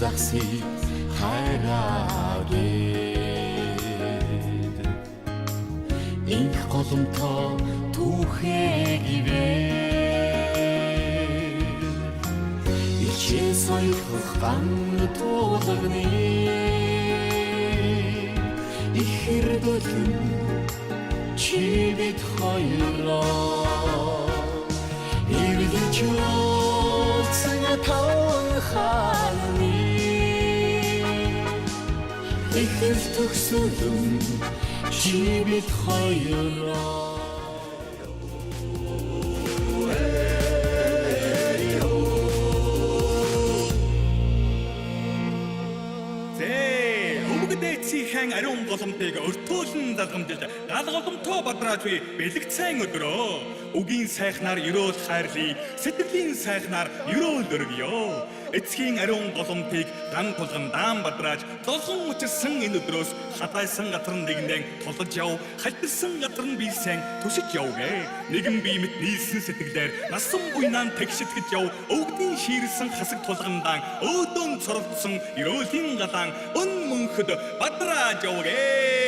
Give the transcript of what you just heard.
захсыг хайраад инх голомтоо түүхээгээр ичээ соёлох ган туулганы ихэр дөлн чи бид хоёроо эвлэж уулсан таван хааны ихэр төгсөлөн чи бид хоёроо хэн ариун голомтыг өртөөлн залгамжилж гал голомтоо бадрааж буй бэлэгцэн өдрөө үгийн сайхнаар ерөөл хайрлаа сэтгэлийн сайхнаар ерөөл өргөё эцгийн ариун голомтыг дан тулган даан бадрааж золгон учирсан энэ өдрөөс хатайсан газар нэгнэн тулж яв хальтсан газар нь бийсэн төсөж явгээ нэгэн бие мэт нийлсэн сэтгэлээр насан буйнаан тэгшитгэж яв өвгдийн шиирсэн хасаг тулгандаан өөдөн цорогдсон ерөөлийн галаан өн мөнхөд бадрааж явгээ